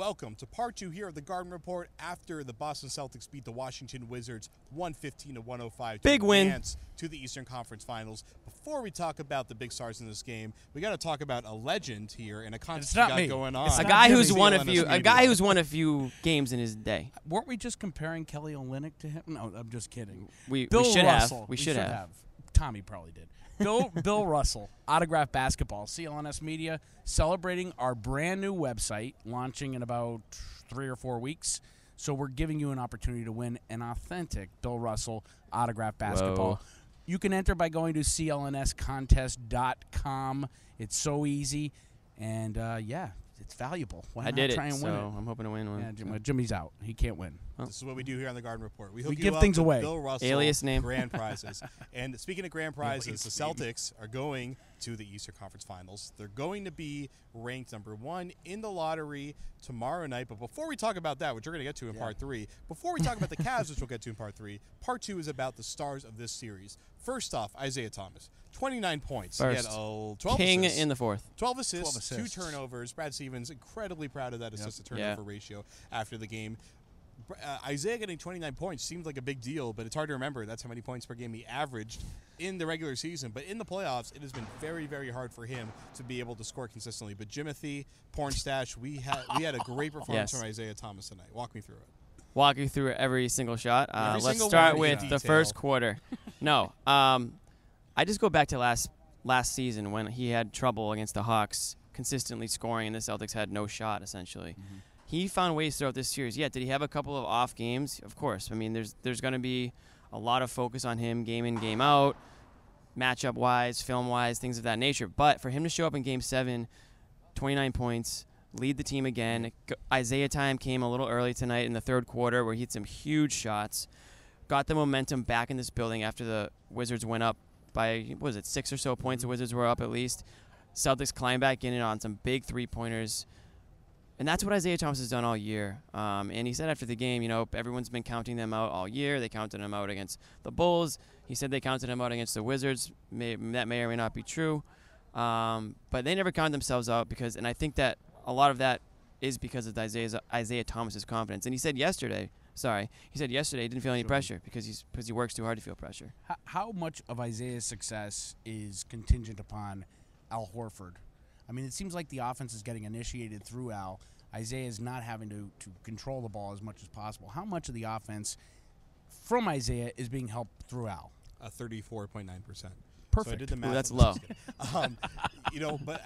welcome to part 2 here of the Garden Report after the Boston Celtics beat the Washington Wizards 115-105 big to win advance to the Eastern Conference Finals. Before we talk about the big stars in this game, we got to talk about a legend here and a contest we got going on. A guy who's won CLNS a few games in his day. Weren't we just comparing Kelly Olynyk to him? No, I'm just kidding. We Bill should Russell. have. We should have. Tommy probably did. Bill Russell, Autograph Basketball, CLNS Media, celebrating our brand new website, launching in about 3 or 4 weeks. So we're giving you an opportunity to win an authentic Bill Russell Autograph Basketball. Whoa. You can enter by going to clnscontest.com. It's so easy, and yeah, it's valuable. Why I not did try it, and so win it? I'm hoping to win one. Yeah, Jimmy's out. He can't win. This is what we do here on the Garden Report. We We hook give you up things with away. Bill Russell Alias name. grand prizes. And speaking of grand prizes, the Celtics are going to the Eastern Conference Finals. They're going to be ranked number 1 in the lottery tomorrow night. But before we talk about that, which we're going to get to in part 3, before we talk about the Cavs, which we'll get to in part 3, part 2 is about the stars of this series. First off, Isaiah Thomas, 29 points. First. He had 12 King assists. in the fourth. 12 assists, 2 assists. turnovers. Brad Stevens incredibly proud of that assist-to-turnover ratio after the game. Isaiah getting 29 points seemed like a big deal, but it's hard to remember that's how many points per game he averaged in the regular season. But in the playoffs, it has been very, very hard for him to be able to score consistently. But Jimothy, Pornstash, we had a great performance from Isaiah Thomas tonight. Walk me through it. Walk you through every single shot. Let's single start one with in the detail. first quarter. No, I just go back to last season when he had trouble against the Hawks consistently scoring, and the Celtics had no shot essentially. He found ways throughout this series. Yeah, did he have a couple of off games? Of course. I mean, there's going to be a lot of focus on him game in, game out, matchup-wise, film-wise, things of that nature. But for him to show up in Game 7, 29 points, lead the team again. Isaiah time came a little early tonight in the third quarter where he hit some huge shots, got the momentum back in this building after the Wizards went up by, what was it, 6 or so points. The Wizards were up at least. Celtics climbed back in on some big three-pointers. And that's what Isaiah Thomas has done all year. And he said after the game, everyone's been counting them out all year. They counted him out against the Bulls. He said they counted him out against the Wizards. That may or may not be true. But they never counted themselves out and I think that a lot of that is because of Isaiah Thomas's confidence. And he said yesterday he didn't feel any pressure because he works too hard to feel pressure. How much of Isaiah's success is contingent upon Al Horford? I mean, it seems like the offense is getting initiated through Al. Isaiah is not having to control the ball as much as possible. How much of the offense from Isaiah is being helped through Al? 34.9%. Perfect. So I did the math. Ooh, that's on low. But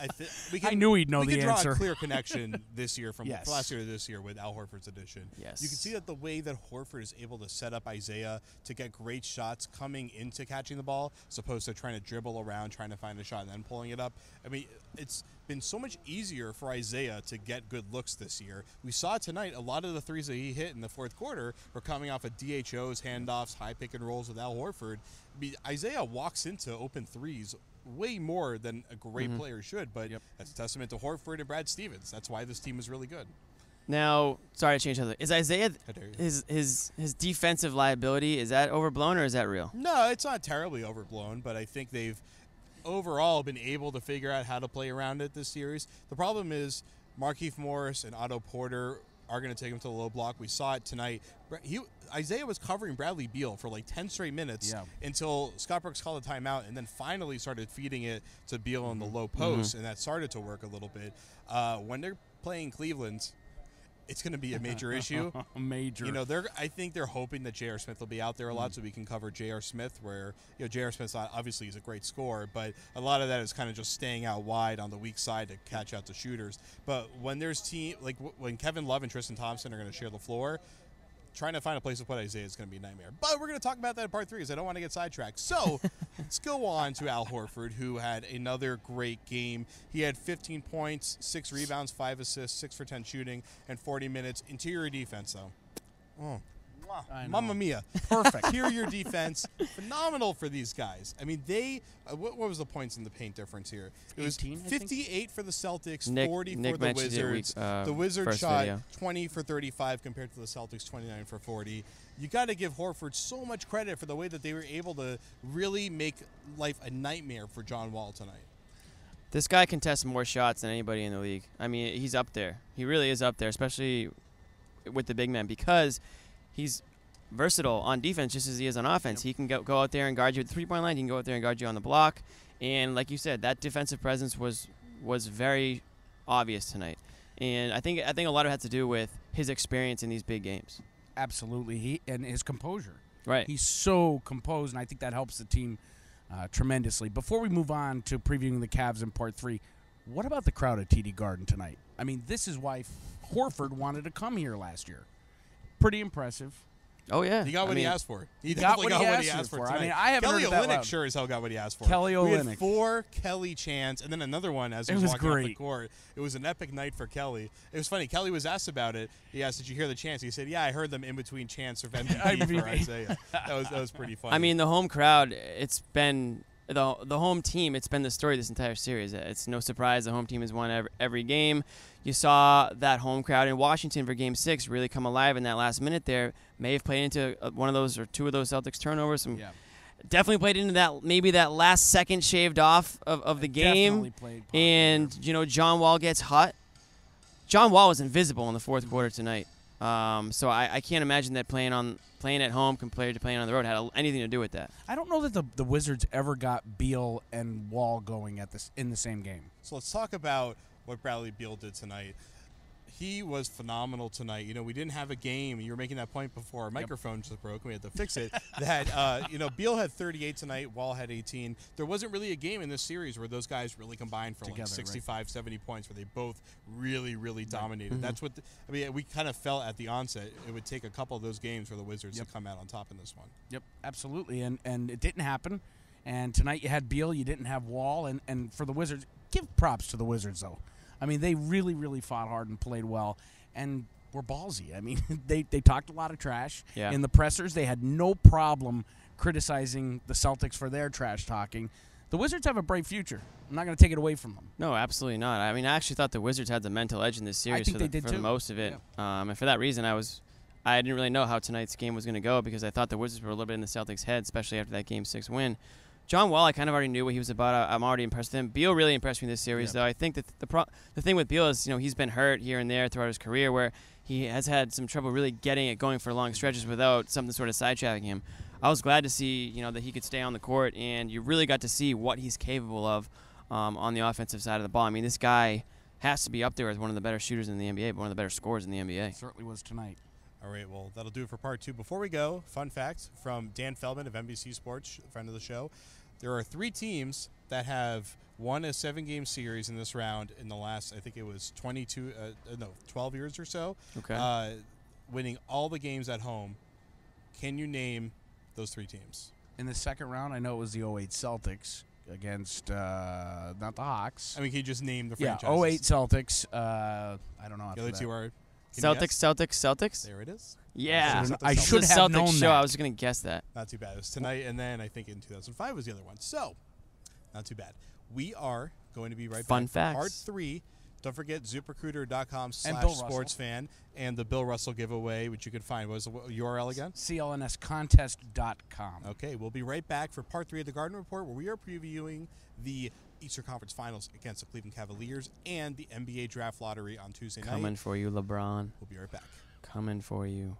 I knew he'd know the We can draw answer. a clear connection this year from Yes. last year to this year with Al Horford's addition. Yes. You can see that the way that Horford is able to set up Isaiah to get great shots coming into catching the ball, as opposed to trying to dribble around, trying to find a shot, and then pulling it up. I mean, it's been so much easier for Isaiah to get good looks this year. We saw tonight a lot of the threes that he hit in the fourth quarter were coming off of DHOs, handoffs, high pick and rolls with Al Horford. I mean, Isaiah walks into open threes way more than a great player should, but that's a testament to Horford and Brad Stevens. That's why this team is really good. Now, sorry to change something. Is Isaiah his defensive liability, is that overblown or is that real? No, it's not terribly overblown, but I think they've overall been able to figure out how to play around it this series. The problem is Markieff Morris and Otto Porter are going to take him to the low block. We saw it tonight. Isaiah was covering Bradley Beal for like 10 straight minutes until Scott Brooks called a timeout and then finally started feeding it to Beal in the low post, and that started to work a little bit. When they're playing Cleveland, it's going to be a major issue. I think they're hoping that J.R. Smith will be out there a lot so we can cover J.R. Smith, where J.R. Smith obviously is a great scorer, but a lot of that is kind of just staying out wide on the weak side to catch out the shooters. But when there's when Kevin Love and Tristan Thompson are going to share the floor, trying to find a place to put Isaiah is going to be a nightmare. But we're going to talk about that in part 3 because I don't want to get sidetracked. So let's go on to Al Horford, who had another great game. He had 15 points, 6 rebounds, 5 assists, 6 for 10 shooting, and 40 minutes. Interior defense, though. Mamma mia. Perfect. Interior defense, phenomenal for these guys. I mean, what was the points in the paint difference here? It was 18, 58 for the Celtics, Nick 40 for the mentioned it Wizards. The Wizards first shot video. 20 for 35 compared to the Celtics 29 for 40. You got to give Horford so much credit for the way that they were able to really make life a nightmare for John Wall tonight. This guy contests more shots than anybody in the league. I mean, he's up there. He really is up there, especially with the big men, because he's versatile on defense just as he is on offense. He can go out there and guard you at the three-point line. He can go out there and guard you on the block. And like you said, that defensive presence was very obvious tonight. And I think a lot of it had to do with his experience in these big games. Absolutely. And his composure. Right. He's so composed, and I think that helps the team tremendously. Before we move on to previewing the Cavs in Part 3, what about the crowd at TD Garden tonight? I mean, this is why Horford wanted to come here last year. Pretty impressive. Oh, yeah. He got what he asked for. He got what he asked for. Tonight. I mean, I haven't Kelly heard that Olynyk loud. sure as hell got what he asked for. Kelly We Olynyk. had 4 Kelly chants, and then another one as he was walking off the court. It was an epic night for Kelly. It was funny. Kelly was asked about it. He asked, "Did you hear the chants?" He said, "Yeah, I heard them in between chants of MVP for Isaiah." That was pretty funny. I mean, the home crowd, it's been the home team. It's been the story of this entire series. It's no surprise the home team has won every game. You saw that home crowd in Washington for Game 6 really come alive in that last minute there. May have played into one of those or 2 of those Celtics turnovers. Definitely played into that, maybe that last second shaved off of the game. And, John Wall gets hot. John Wall was invisible in the fourth quarter tonight. So I can't imagine that playing at home compared to playing on the road had anything to do with that. I don't know that the Wizards ever got Beal and Wall going in the same game. So let's talk about what Bradley Beal did tonight. He was phenomenal tonight. We didn't have a game. You were making that point before our microphone just broke. We had to fix it. That Beal had 38 tonight. Wall had 18. There wasn't really a game in this series where those guys really combined for Together, 65, 70 points, where they both really, really dominated. Mm-hmm. That's what we kind of felt at the onset. It would take a couple of those games for the Wizards to come out on top in this one. Yep, absolutely. And it didn't happen. And tonight you had Beal. You didn't have Wall. And for the Wizards, give props to the Wizards, though. I mean, they really, really fought hard and played well, and were ballsy. I mean, they talked a lot of trash. Yeah. In the pressers, they had no problem criticizing the Celtics for their trash talking. The Wizards have a bright future. I'm not going to take it away from them. No, absolutely not. I mean, I actually thought the Wizards had the mental edge in this series for most of it. Yeah. And for that reason, I didn't really know how tonight's game was going to go, because I thought the Wizards were a little bit in the Celtics' head, especially after that Game 6 win. John Wall, I kind of already knew what he was about. I'm already impressed with him. Beal really impressed me this series, though. I think that the thing with Beal is, he's been hurt here and there throughout his career, where he has had some trouble really getting it going for long stretches without something sort of sidetracking him. I was glad to see, that he could stay on the court, and you really got to see what he's capable of on the offensive side of the ball. I mean, this guy has to be up there as one of the better shooters in the NBA, one of the better scorers in the NBA. Certainly was tonight. All right, well, that'll do it for Part 2. Before we go, fun fact from Dan Feldman of NBC Sports, friend of the show. There are 3 teams that have won a 7-game series in this round in the last, I think it was 12 years or so. Okay. Winning all the games at home. Can you name those 3 teams? In the second round, I know it was the 08 Celtics against, not the Hawks. I mean, can you just name the franchises? Yeah, 08 Celtics. I don't know. The other 2 are Celtics. There it is. Yeah. I should have known that. I was just going to guess that. Not too bad. It was tonight, and then I think in 2005 was the other one. So, not too bad. We are going to be right Fun back. facts. Part 3. Don't forget ZipRecruiter.com/sportsfan and the Bill Russell giveaway, which you can find. What was the URL again? CLNScontest.com. Okay, we'll be right back for Part 3 of the Garden Report, where we are previewing the Eastern Conference Finals against the Cleveland Cavaliers and the NBA Draft Lottery on Tuesday night. Coming for you, LeBron. We'll be right back. Coming for you.